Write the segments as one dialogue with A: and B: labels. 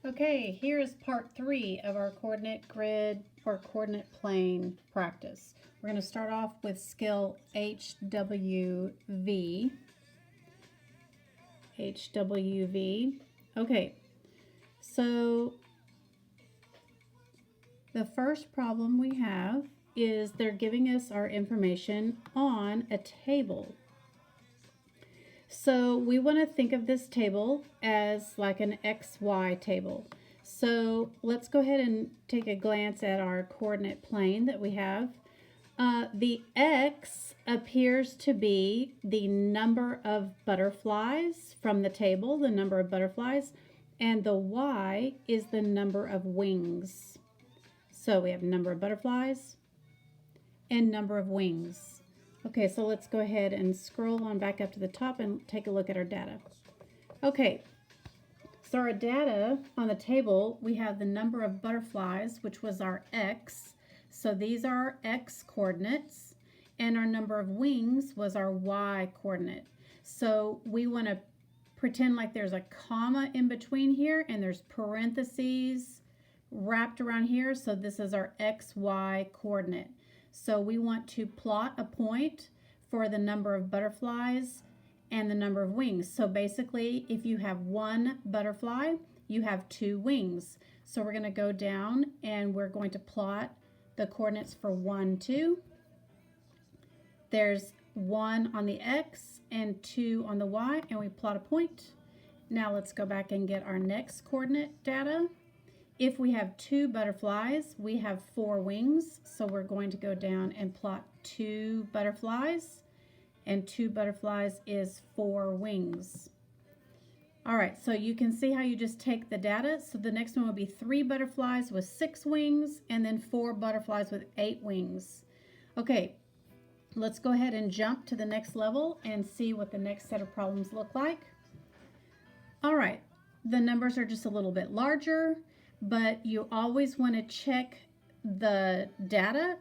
A: Okay, here is part 3 of our coordinate grid or coordinate plane practice. We're going to start off with skill HWV. HWV. Okay, so the first problem we have is they're giving us our information on a table. So we want to think of this table as like an XY table. So let's go ahead and take a glance at our coordinate plane that we have. The X appears to be the number of butterflies from the table, the number of butterflies, and the Y is the number of wings. So we have number of butterflies and number of wings. Okay, so let's go ahead and scroll on back up to the top and take a look at our data. Okay, so our data on the table, we have the number of butterflies, which was our X. So these are our X coordinates, and our number of wings was our Y coordinate. So we want to pretend like there's a comma in between here, and there's parentheses wrapped around here. So this is our XY coordinate. So we want to plot a point for the number of butterflies and the number of wings. So basically, if you have one butterfly, you have 2 wings. So we're going to go down and we're going to plot the coordinates for 1, 2. There's 1 on the X and 2 on the Y, and we plot a point. Now let's go back and get our next coordinate data. If we have 2 butterflies, we have 4 wings, so we're going to go down and plot 2 butterflies, and 2 butterflies is 4 wings. All right, so you can see how you just take the data. So the next one will be 3 butterflies with 6 wings, and then 4 butterflies with 8 wings. Okay, let's go ahead and jump to the next level and see what the next set of problems look like. All right, the numbers are just a little bit larger, but you always want to check the data.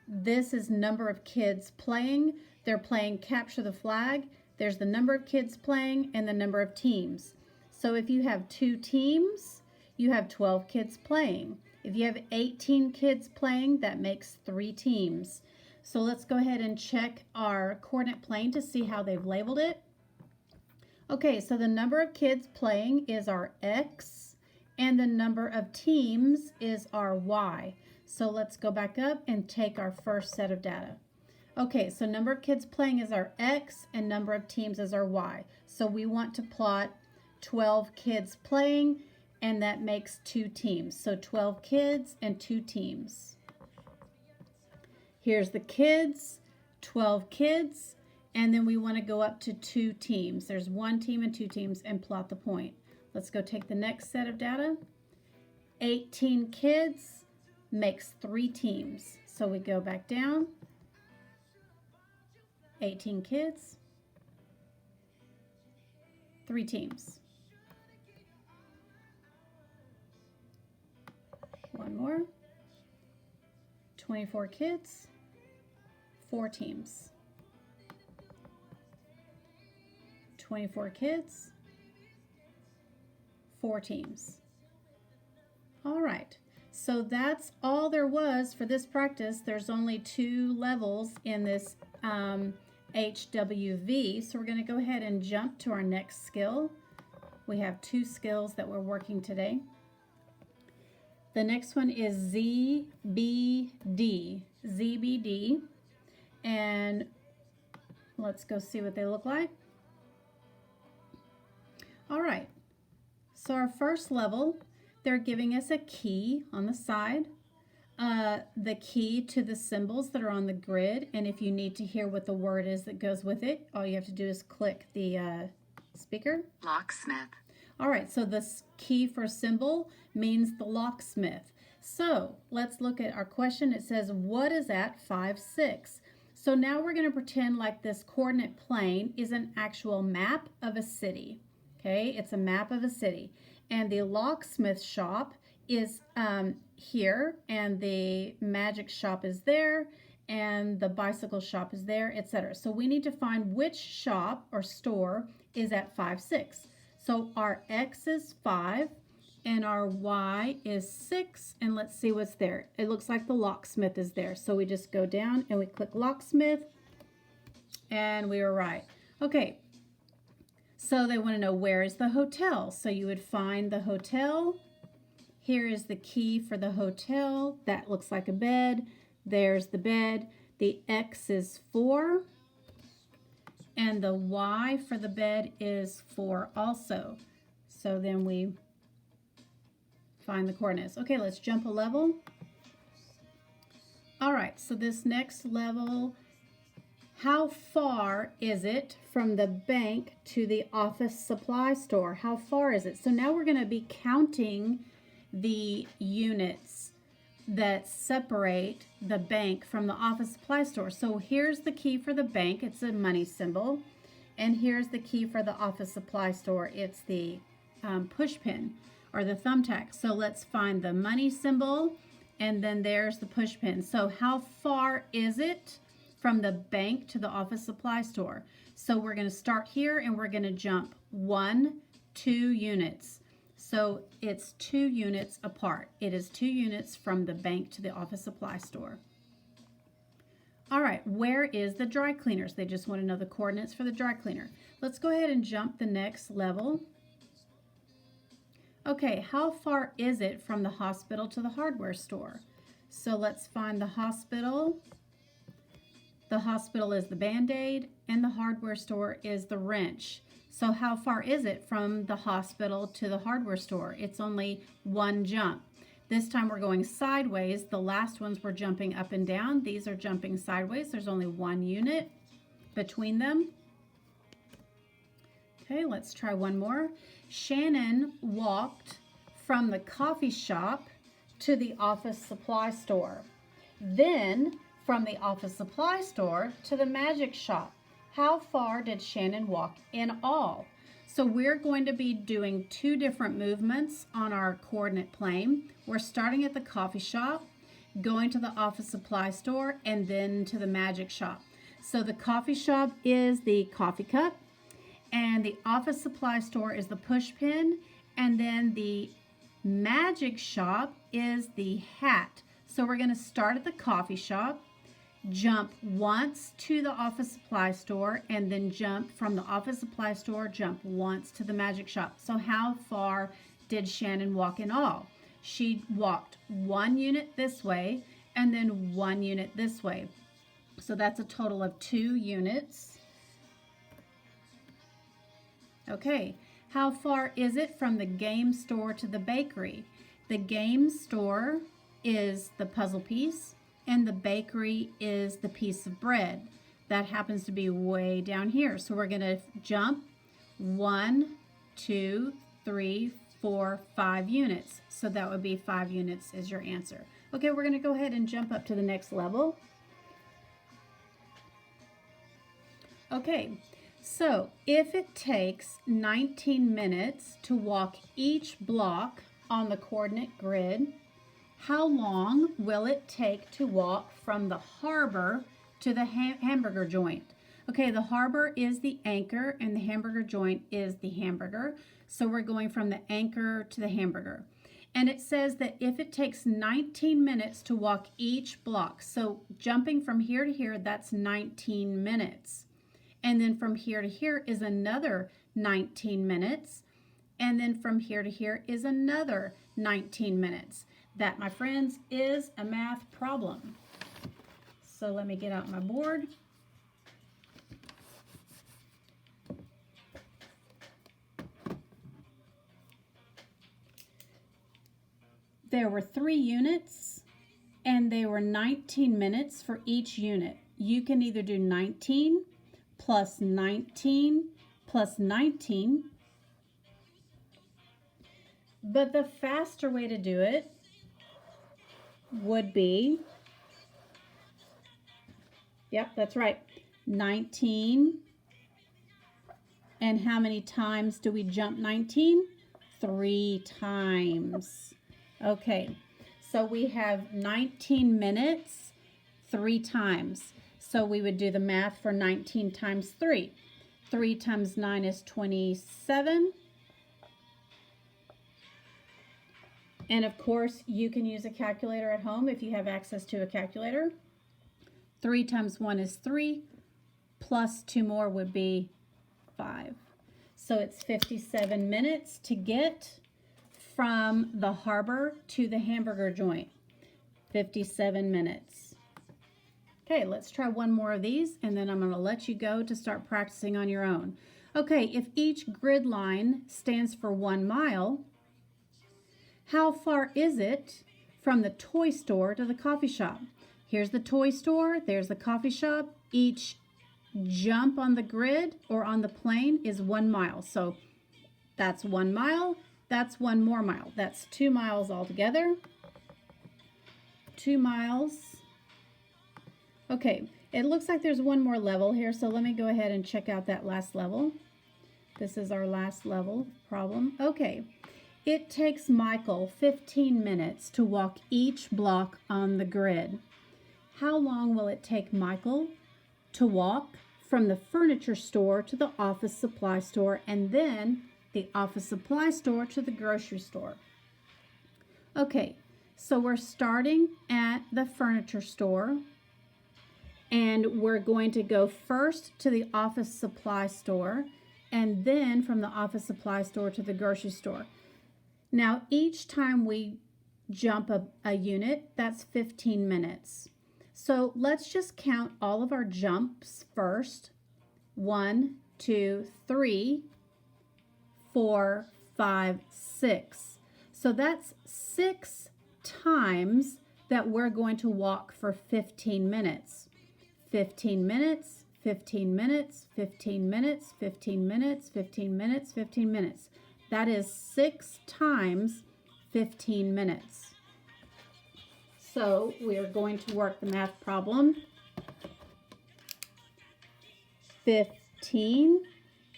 A: This is number of kids playing. They're playing capture the flag. There's the number of kids playing and the number of teams. So if you have 2 teams, you have 12 kids playing. If you have 18 kids playing, that makes 3 teams. So let's go ahead and check our coordinate plane to see how they've labeled it. Okay, so the number of kids playing is our X, and the number of teams is our Y. So let's go back up and take our first set of data. Okay, so number of kids playing is our X and number of teams is our Y. So we want to plot 12 kids playing, and that makes 2 teams. So 12 kids and 2 teams. Here's the kids, 12 kids, and then we want to go up to 2 teams. There's 1 team and 2 teams, and plot the point. Let's go take the next set of data. 18 kids makes 3 teams. So we go back down. 18 kids, 3 teams. One more. 24 kids, 4 teams. 24 kids, 4 teams. All right, so that's all there was for this practice. There's only 2 levels in this HWV, so we're going to go ahead and jump to our next skill. We have 2 skills that we're working today. The next one is ZBD. ZBD, and let's go see what they look like. All right, so our first level, they're giving us a key on the side, the key to the symbols that are on the grid, and if you need to hear what the word is that goes with it, all you have to do is click the speaker.
B: Locksmith.
A: All right, so this key for symbol means the locksmith. So let's look at our question. It says, what is at 5, 6? So now we're going to pretend like this coordinate plane is an actual map of a city. Okay, it's a map of a city. And the locksmith shop is here, and the magic shop is there, and the bicycle shop is there, etc. So we need to find which shop or store is at 5, 6. So our X is 5 and our Y is 6, and let's see what's there. It looks like the locksmith is there. So we just go down and we click locksmith, and we were right. Okay, so they want to know where is the hotel. So you would find the hotel. Here is the key for the hotel. That looks like a bed. There's the bed. The X is 4. And the Y for the bed is 4 also. So then we find the coordinates. Okay, let's jump a level. All right, so this next level, how far is it from the bank to the office supply store? How far is it? So now we're going to be counting the units that separate the bank from the office supply store. So here's the key for the bank. It's a money symbol. And here's the key for the office supply store. It's the push pin or the thumbtack. So let's find the money symbol, and then there's the push pin. So how far is it from the bank to the office supply store? So we're going to start here and we're going to jump 1, 2 units. So it's 2 units apart. It is 2 units from the bank to the office supply store. All right, where is the dry cleaners? They just want to know the coordinates for the dry cleaner. Let's go ahead and jump the next level. Okay, how far is it from the hospital to the hardware store? So let's find the hospital. The hospital is the Band-Aid, and the hardware store is the wrench. So how far is it from the hospital to the hardware store? It's only 1 jump. This time we're going sideways. The last ones were jumping up and down. These are jumping sideways. There's only 1 unit between them. Okay, let's try one more. Shannon walked from the coffee shop to the office supply store. Then from the office supply store to the magic shop. How far did Shannon walk in all? So we're going to be doing 2 different movements on our coordinate plane. We're starting at the coffee shop, going to the office supply store, and then to the magic shop. So the coffee shop is the coffee cup, and the office supply store is the push pin, and then the magic shop is the hat. So we're going to start at the coffee shop, jump once to the office supply store, and then jump from the office supply store, jump once to the magic shop. So how far did Shannon walk in all? She walked 1 unit this way and then 1 unit this way. So that's a total of 2 units. Okay, how far is it from the game store to the bakery? The game store is the puzzle piece, and the bakery is the piece of bread. That happens to be way down here. So we're going to jump 1, 2, 3, 4, 5 units. So that would be 5 units is your answer. Okay, we're going to go ahead and jump up to the next level. Okay, so if it takes 19 minutes to walk each block on the coordinate grid, how long will it take to walk from the harbor to the hamburger joint? Okay, the harbor is the anchor and the hamburger joint is the hamburger. So we're going from the anchor to the hamburger. And it says that if it takes 19 minutes to walk each block, so jumping from here to here, that's 19 minutes. And then from here to here is another 19 minutes. And then from here to here is another 19 minutes. That, my friends, is a math problem. So let me get out my board. There were 3 units, and they were 19 minutes for each unit. You can either do 19 plus 19 plus 19, but the faster way to do it would be, yep, that's right, 19. And how many times do we jump 19? 3 times. Okay, so we have 19 minutes 3 times. So we would do the math for 19 times 3. 3 times 9 is 27. And of course, you can use a calculator at home if you have access to a calculator. 3 times 1 is 3, plus 2 more would be 5. So it's 57 minutes to get from the harbor to the hamburger joint. 57 minutes. Okay, let's try one more of these, and then I'm going to let you go to start practicing on your own. Okay, if each grid line stands for 1 mile, how far is it from the toy store to the coffee shop? Here's the toy store, there's the coffee shop. Each jump on the grid or on the plane is 1 mile. So that's 1 mile, that's 1 more mile. That's 2 miles altogether. 2 miles. Okay, it looks like there's one more level here, so let me go ahead and check out that last level. This is our last level problem. Okay, it takes Michael 15 minutes to walk each block on the grid. How long will it take Michael to walk from the furniture store to the office supply store and then the office supply store to the grocery store? Okay, so we're starting at the furniture store. And we're going to go first to the office supply store and then from the office supply store to the grocery store. Now, each time we jump a unit, that's 15 minutes. So let's just count all of our jumps first. 1, 2, 3, 4, 5, 6. So that's 6 times that we're going to walk for 15 minutes. 15 minutes, 15 minutes, 15 minutes, 15 minutes, 15 minutes, 15 minutes. That is 6 times 15 minutes. So we are going to work the math problem. 15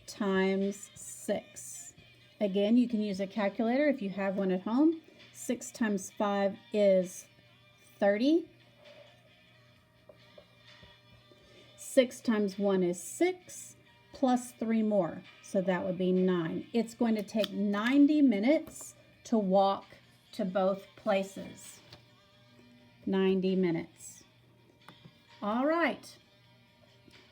A: times 6. Again, you can use a calculator if you have one at home. 6 times 5 is 30. 6 times 1 is 6, plus 3 more, so that would be 9. It's going to take 90 minutes to walk to both places. 90 minutes. All right.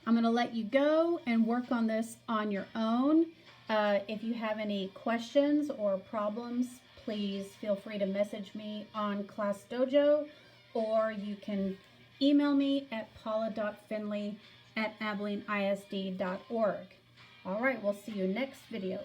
A: I'm going to let you go and work on this on your own. If you have any questions or problems, please feel free to message me on Class Dojo, or you can email me at paula.finley@abileneisd.org. All right, we'll see you next video.